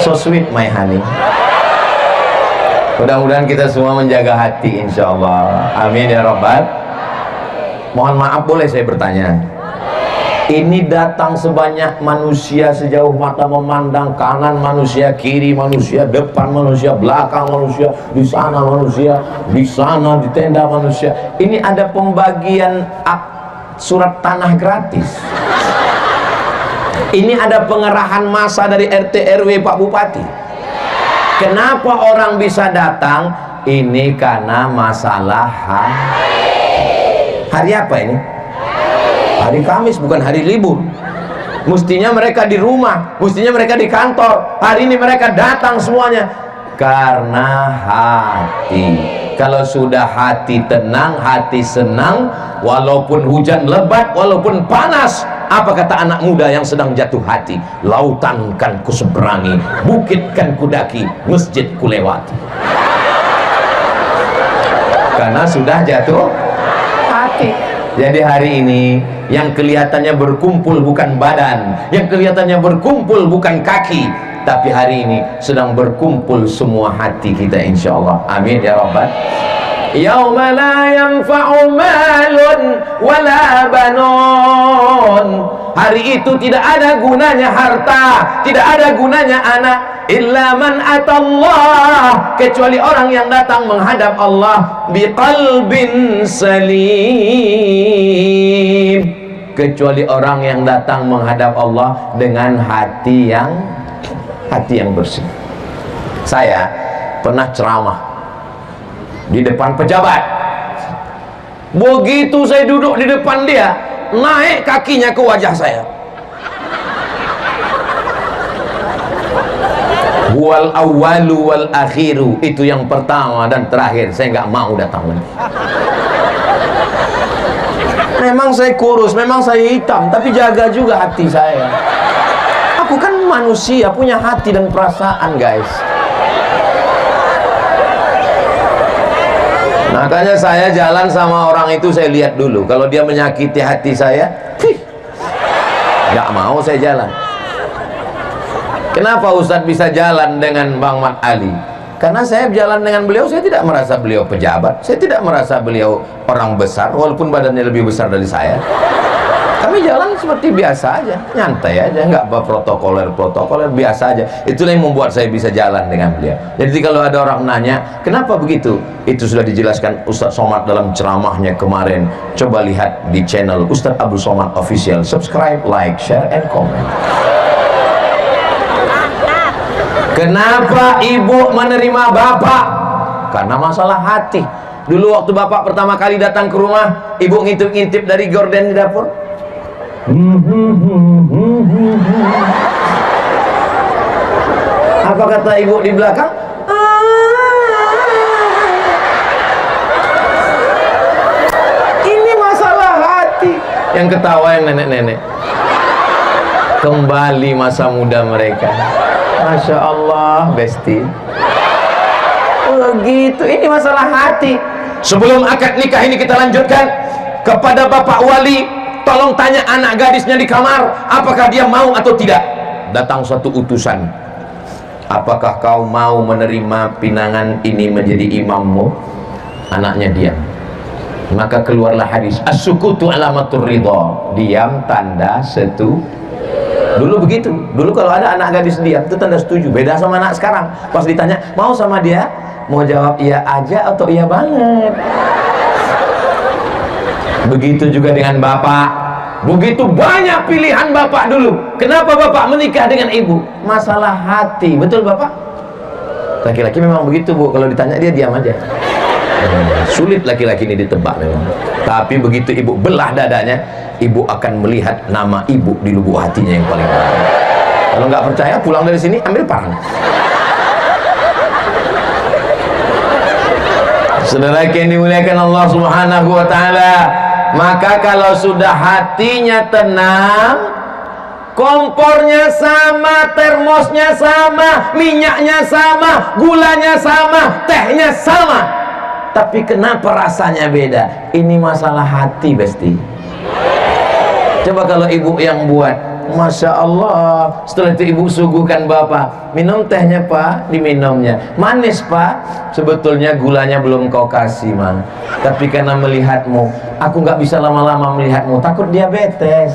B: So sweet my honey. Mudah-mudahan kita semua menjaga hati, insya Allah. Amin ya Rabbal. Mohon maaf, boleh saya bertanya? Ini datang sebanyak manusia, sejauh mata memandang, kanan manusia, kiri manusia, depan manusia, belakang manusia, di sana manusia, di sana di tenda manusia. Ini ada pembagian surat tanah gratis. Ini ada pengerahan massa dari RT RW Pak Bupati. Kenapa orang bisa datang? Ini karena masalah hari apa ini? Hari Kamis, bukan hari libur. Mestinya mereka di rumah, mestinya mereka di kantor. Hari ini mereka datang semuanya karena hati. Kalau sudah hati tenang, hati senang, walaupun hujan lebat, walaupun panas, apa kata anak muda yang sedang jatuh hati? Lautan kan ku seberangi, bukit kan ku daki, masjid ku lewati. Karena sudah jatuh hati. Jadi hari ini yang kelihatannya berkumpul bukan badan, yang kelihatannya berkumpul bukan kaki, tapi hari ini sedang berkumpul semua hati kita, insya Allah. Amin ya Rabbal. Yauma la yanfa'u malun wala banun. Hari itu tidak ada gunanya harta, tidak ada gunanya anak, illa man atallah, kecuali orang yang datang menghadap Allah biqalbin salim, kecuali orang yang datang menghadap Allah dengan hati yang bersih. Saya pernah ceramah di depan pejabat. Begitu saya duduk di depan dia, naik kakinya ke wajah saya. Wal awwalu wal akhiru, itu yang pertama dan terakhir. Saya nggak mau datang lagi. Memang saya kurus, memang saya hitam, tapi jaga juga hati saya. Aku kan manusia, punya hati dan perasaan, guys. Makanya saya jalan sama orang itu, saya lihat dulu. Kalau dia menyakiti hati saya, nggak mau saya jalan. Kenapa Ustadz bisa jalan dengan Bang Mat Ali? Karena saya jalan dengan beliau, saya tidak merasa beliau pejabat, saya tidak merasa beliau orang besar, walaupun badannya lebih besar dari saya. Kami jalan seperti biasa aja, nyantai aja, nggak berprotokoler, biasa aja. Itulah yang membuat saya bisa jalan dengan beliau. Jadi kalau ada orang nanya, kenapa begitu? Itu sudah dijelaskan Ustadz Somad dalam ceramahnya kemarin. Coba lihat di channel Ustadz Abdul Somad Official. Subscribe, like, share, and comment. Kenapa ibu menerima bapak? Karena masalah hati. Dulu waktu bapak pertama kali datang ke rumah, ibu ngintip-ngintip dari gorden di dapur. Apa kata ibu di belakang? Ini masalah hati. Yang ketawa yang nenek-nenek. Kembali masa muda mereka. Masya Allah, Besti. Begitu, ini masalah hati. Sebelum akad nikah ini kita lanjutkan, kepada Bapak Wali, tolong tanya anak gadisnya di kamar, apakah dia mau atau tidak. Datang suatu utusan, apakah kau mau menerima pinangan ini menjadi imammu? Anaknya diam. Maka keluarlah hadis, as-sukutu alamatur ridha, diam tanda setuju. Dulu begitu, dulu kalau ada anak gadis diam itu tanda setuju. Beda sama anak sekarang, pas ditanya mau sama dia, mau jawab iya aja atau iya banget. Begitu juga dengan bapak. Begitu banyak pilihan bapak dulu. Kenapa bapak menikah dengan ibu? Masalah hati, betul bapak? Laki-laki memang begitu bu, kalau ditanya dia diam aja. Sulit laki-laki ini ditebak memang. Tapi begitu ibu belah dadanya, ibu akan melihat nama ibu di lubuk hatinya yang paling dalam. Kalau nggak percaya, pulang dari sini ambil parang. Saudara yang dimuliakan Allah Subhanahu wa taala, maka kalau sudah hatinya tenang, kompornya sama, termosnya sama, minyaknya sama, gulanya sama, tehnya sama, tapi kenapa rasanya beda? Ini masalah hati, Besti. Coba kalau ibu yang buat, Masya Allah, setelah itu ibu suguhkan bapak, minum tehnya pak, diminumnya, manis pak, sebetulnya gulanya belum kau kasih mang, tapi karena melihatmu, aku nggak bisa lama-lama melihatmu, takut diabetes.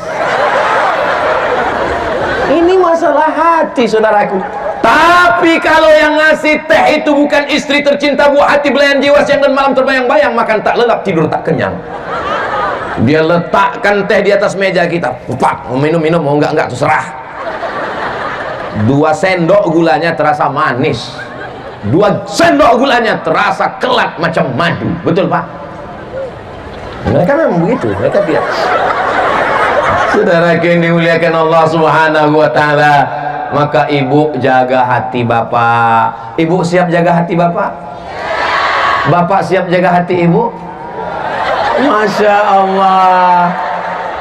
B: Ini masalah hati, saudaraku. Tapi kalau yang ngasih teh itu bukan istri tercinta, buah hati, belayan jiwa, siang dan malam terbayang-bayang, makan tak lelap, tidur tak kenyang. Dia letakkan teh di atas meja kita, pak, mau minum-minum, mau enggak, terserah. 2 sendok gulanya terasa manis, 2 sendok gulanya terasa kelat macam madu. Betul pak? Mereka memang begitu, mereka biasa. Saudara yang dimuliakan Allah Subhanahu wa taala, maka ibu jaga hati bapak. Ibu siap jaga hati bapak? Bapak siap jaga hati ibu? Masya Allah,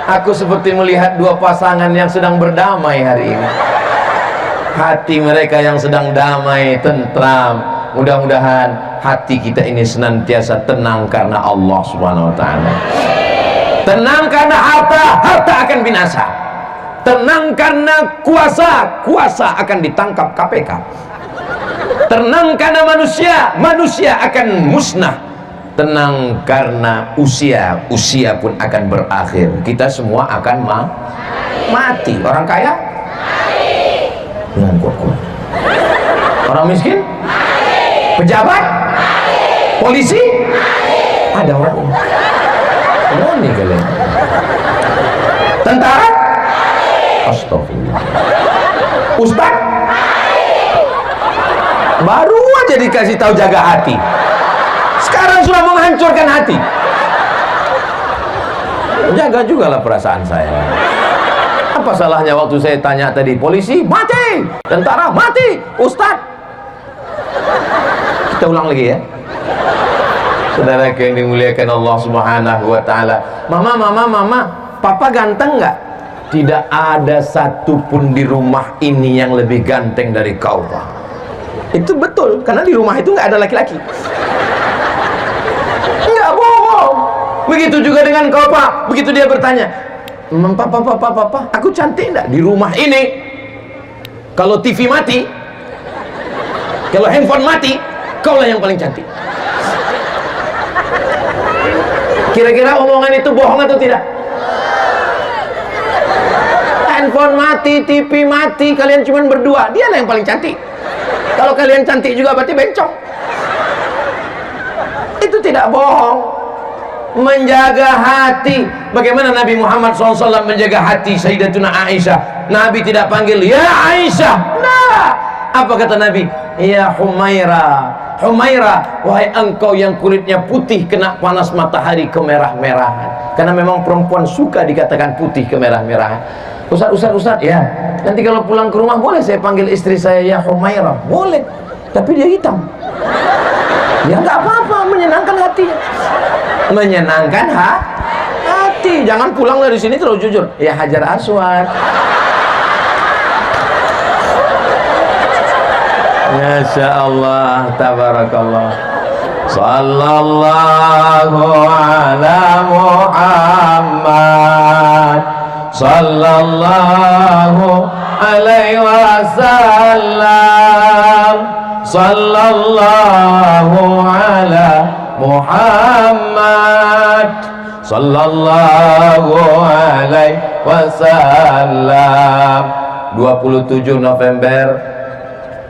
B: aku seperti melihat 2 pasangan yang sedang berdamai hari ini. Hati mereka yang sedang damai, tentram. Mudah-mudahan hati kita ini senantiasa tenang karena Allah Subhanahu wa taala. Tenang karena harta akan binasa. Tenang karena kuasa akan ditangkap KPK. Tenang karena manusia akan musnah. Tenang karena usia pun akan berakhir. Kita semua akan mati. Orang kaya dengan kuat. Orang miskin, pejabat, polisi, ada orang ini kalian. Tentara, astagfirullah. Ustaz, baru aja dikasih tahu jaga hati, sekarang sudah menghancurkan hati. Jaga juga lah perasaan saya. Apa salahnya waktu saya tanya tadi, polisi mati, tentara mati, ustaz. Kita ulang lagi ya. Saudara yang dimuliakan Allah Subhanahu wa taala. Mama, papa ganteng nggak? Tidak ada satupun di rumah ini yang lebih ganteng dari kau, Pak. Itu betul, karena di rumah itu nggak ada laki-laki. Nggak bohong. Begitu juga dengan kau, Pak. Begitu dia bertanya, Papa, aku cantik nggak di rumah ini? Kalau TV mati, kalau handphone mati, kaulah yang paling cantik. Kira-kira omongan itu bohong atau tidak? Handphone mati, TV mati, kalian cuma berdua, dialah yang paling cantik. Kalau kalian cantik juga berarti bencong. Itu tidak bohong. Menjaga hati. Bagaimana Nabi Muhammad SAW menjaga hati Sayyidatuna Aisyah? Nabi tidak panggil ya Aisyah, nah. Apa kata Nabi? Ya Humaira, wahai engkau yang kulitnya putih kena panas matahari kemerah-merahan. Karena memang perempuan suka dikatakan putih kemerah-merahan. Ustaz, ya, nanti kalau pulang ke rumah boleh saya panggil istri saya ya Humaira? Boleh, tapi dia hitam. Ya nggak apa-apa, menyenangkan hatinya. Menyenangkan hati. Jangan pulang dari sini terlalu jujur. Ya Hajar Aswad. Masya Allah, tabarakallah. Sallallahu ala Muhammad, sallallahu alaihi wasallam, sallallahu ala Muhammad, sallallahu alaihi wasallam. 27 November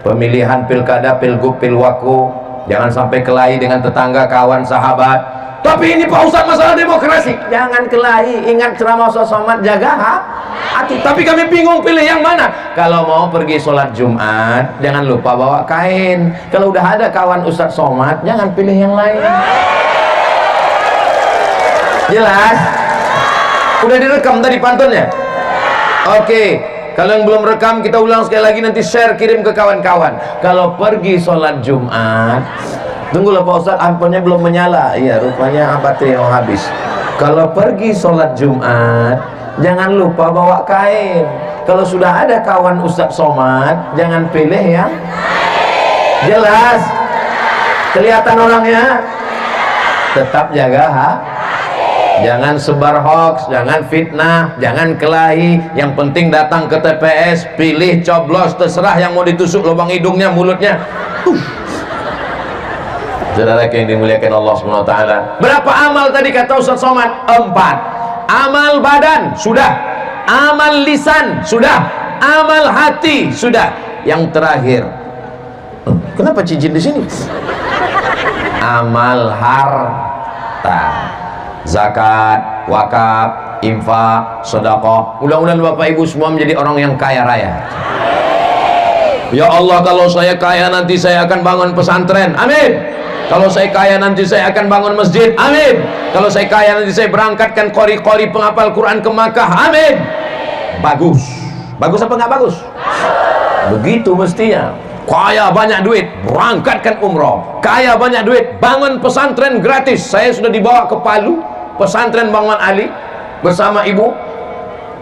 B: pemilihan pilkada, pilgub, pilwaku. Jangan sampai kelahi dengan tetangga, kawan, sahabat. Tapi ini Pak Ustadz masalah demokrasi. Jangan kelahi, ingat ceramah Ustadz Somad, jaga hati. Tapi kami bingung pilih yang mana. Kalau mau pergi sholat Jumat, jangan lupa bawa kain. Kalau udah ada kawan Ustadz Somad, jangan pilih yang lain. Jelas? Udah direkam tadi pantunnya? Oke. Kalau yang belum rekam, kita ulang sekali lagi, nanti share, kirim ke kawan-kawan. Kalau pergi sholat Jumat, Tunggulah Pak Ustaz, ampunnya belum menyala. Iya, rupanya baterai yang habis. Kalau pergi sholat Jumat, jangan lupa bawa kain. Kalau sudah ada kawan Ustaz Somad, jangan pilih yang jelas, kelihatan orangnya. Tetap jaga jangan sebar hoax, jangan fitnah, jangan kelahi. Yang penting datang ke TPS, pilih, coblos, terserah yang mau ditusuk lubang hidungnya, mulutnya. Saudara yang dimuliakan Allah SWT, berapa amal tadi kata Ustaz Somad? 4. Amal badan sudah, amal lisan sudah, amal hati sudah. Yang terakhir, kenapa cincin di sini? Amal harta, zakat, wakaf, infak, sedekah. Mudah-mudahan Bapak Ibu semua menjadi orang yang kaya raya. Ya Allah, kalau saya kaya nanti saya akan bangun pesantren, amin. Kalau saya kaya nanti saya akan bangun masjid, amin. Kalau saya kaya nanti saya berangkatkan qori-qori penghafal Quran ke Makkah, amin. Bagus. Bagus apa nggak bagus? Begitu mestinya. Kaya banyak duit, berangkatkan umroh. Kaya banyak duit, bangun pesantren gratis. Saya sudah dibawa ke Palu, pesantren Bang Man Ali bersama ibu,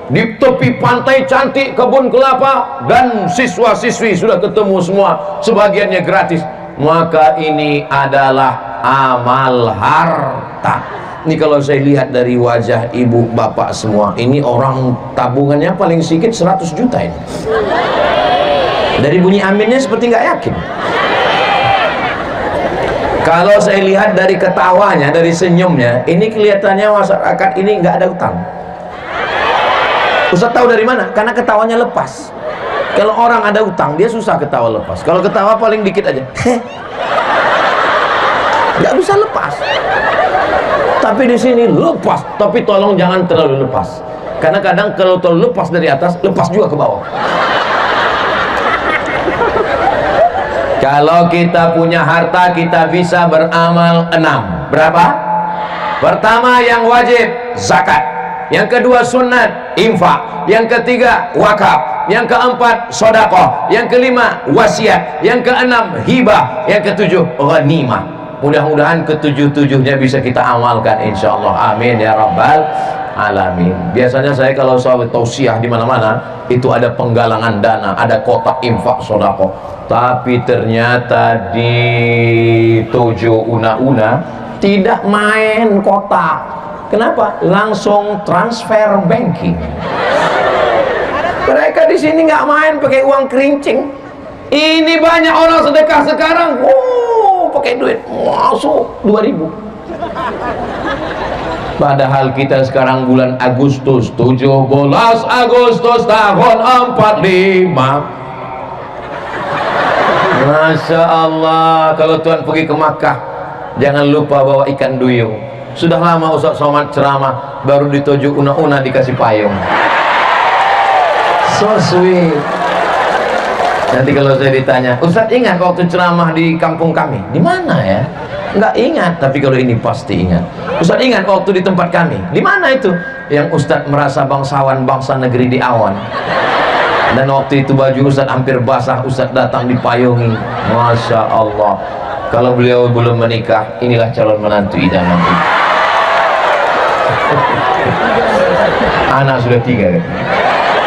B: di tepi pantai cantik, kebun kelapa, dan siswa-siswi sudah ketemu semua, sebagiannya gratis. Maka ini adalah amal harta. Ini kalau saya lihat dari wajah ibu bapak semua, ini orang tabungannya paling sedikit 100 juta ini. Dari bunyi aminnya seperti nggak yakin. Kalau saya lihat dari ketawanya, dari senyumnya, ini kelihatannya masyarakat ini nggak ada utang. Ustaz tahu dari mana? Karena ketawanya lepas. Kalau orang ada utang, dia susah ketawa lepas. Kalau ketawa paling dikit aja, nggak bisa lepas. Tapi di sini lepas. Tapi tolong jangan terlalu lepas. Karena kadang kalau terlalu lepas dari atas, lepas juga ke bawah. Kalau kita punya harta, kita bisa beramal 6. Berapa? Pertama yang wajib, zakat. Yang kedua sunat, infak. Yang ketiga, wakaf. Yang keempat, sedekah. Yang kelima, wasiat. Yang keenam, hibah. Yang ketujuh, ghanimah. Mudah-mudahan ketujuh-tujuhnya bisa kita amalkan insyaallah. Amin ya rabbal alamin. Biasanya saya kalau soal tausiah di mana-mana itu ada penggalangan dana, ada kotak infak sedekah. Tapi ternyata di Tojo Una-Una tidak main kotak. Kenapa? Langsung transfer banking. Mereka di sini nggak main pakai uang kerincing. Ini banyak orang sedekah sekarang, pakai duit masuk 2000. Padahal kita sekarang bulan Agustus, 17 Agustus tahun 45. Masya Allah. Kalau Tuhan pergi ke Makkah, jangan lupa bawa ikan duyung. Sudah lama Ustaz Somad ceramah, baru di Tojo Una-Una dikasih payung. So sweet. Nanti kalau saya ditanya, Ustaz ingat waktu ceramah di kampung kami? Di mana ya? Enggak ingat, tapi kalau ini pasti ingat. Ustaz ingat waktu di tempat kami? Di mana itu? Yang Ustaz merasa bangsawan, bangsa negeri di awan. Dan waktu itu baju Ustaz hampir basah, Ustaz datang dipayungi. Masya Allah. Kalau beliau belum menikah, inilah calon menantu idaman. Anak sudah 3 kan?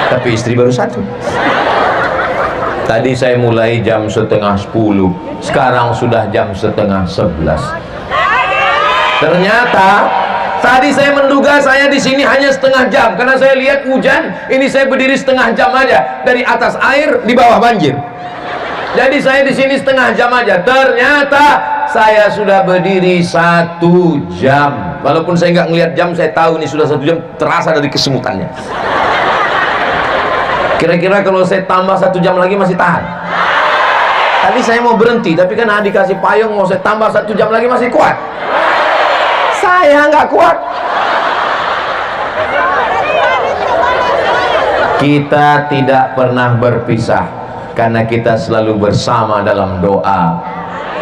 B: Tapi istri baru 1. Tadi saya mulai jam 9:30, sekarang sudah jam 10:30. Ternyata tadi saya menduga saya di sini hanya setengah jam, karena saya lihat hujan. Ini saya berdiri setengah jam aja, dari atas air, di bawah banjir. Jadi saya di sini setengah jam aja. Ternyata saya sudah berdiri 1 jam. Walaupun saya nggak ngelihat jam, saya tahu ini sudah 1 jam, terasa dari kesemutannya. Kira-kira kalau saya tambah 1 jam lagi masih tahan. Tadi saya mau berhenti, tapi kan dikasih payung, mau saya tambah 1 jam lagi masih kuat. Saya nggak kuat. Kita tidak pernah berpisah, karena kita selalu bersama dalam doa.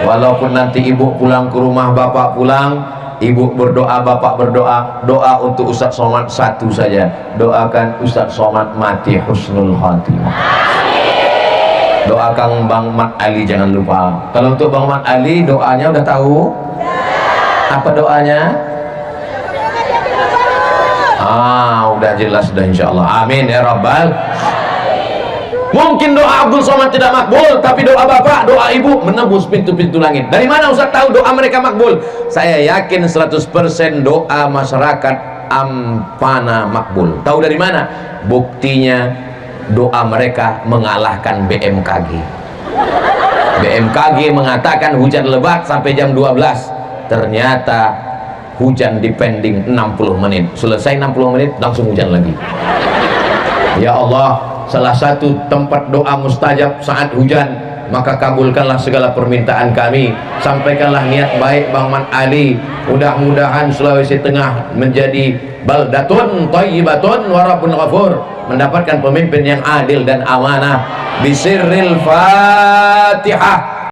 B: Walaupun nanti ibu pulang ke rumah, bapak pulang, ibu berdoa, bapak berdoa, doa untuk Ustaz Somad satu saja, doakan Ustaz Somad mati husnul khatimah. Doa Kang Bang Mat Ali jangan lupa. Kalau untuk Bang Mat Ali doanya udah tahu? Apa doanya? Udah jelas dah insyaallah. Amin ya rabbal. Mungkin doa Abdul Somad tidak makbul, tapi doa bapak, doa ibu menembus pintu-pintu langit. Dari mana Ustaz tahu doa mereka makbul? Saya yakin 100% doa masyarakat Ampana makbul. Tahu dari mana? Buktinya doa mereka mengalahkan BMKG. BMKG mengatakan hujan lebat sampai jam 12. Ternyata hujan dipending 60 menit. Selesai 60 menit langsung hujan lagi. Ya Allah, salah satu tempat doa mustajab saat hujan, maka kabulkanlah segala permintaan kami. Sampaikanlah niat baik Bang Mat Ali. Mudah-mudahan Sulawesi Tengah menjadi baldatun thayyibatun wa rabbun ghafur, mendapatkan pemimpin yang adil dan amanah. Bisirril Fatihah.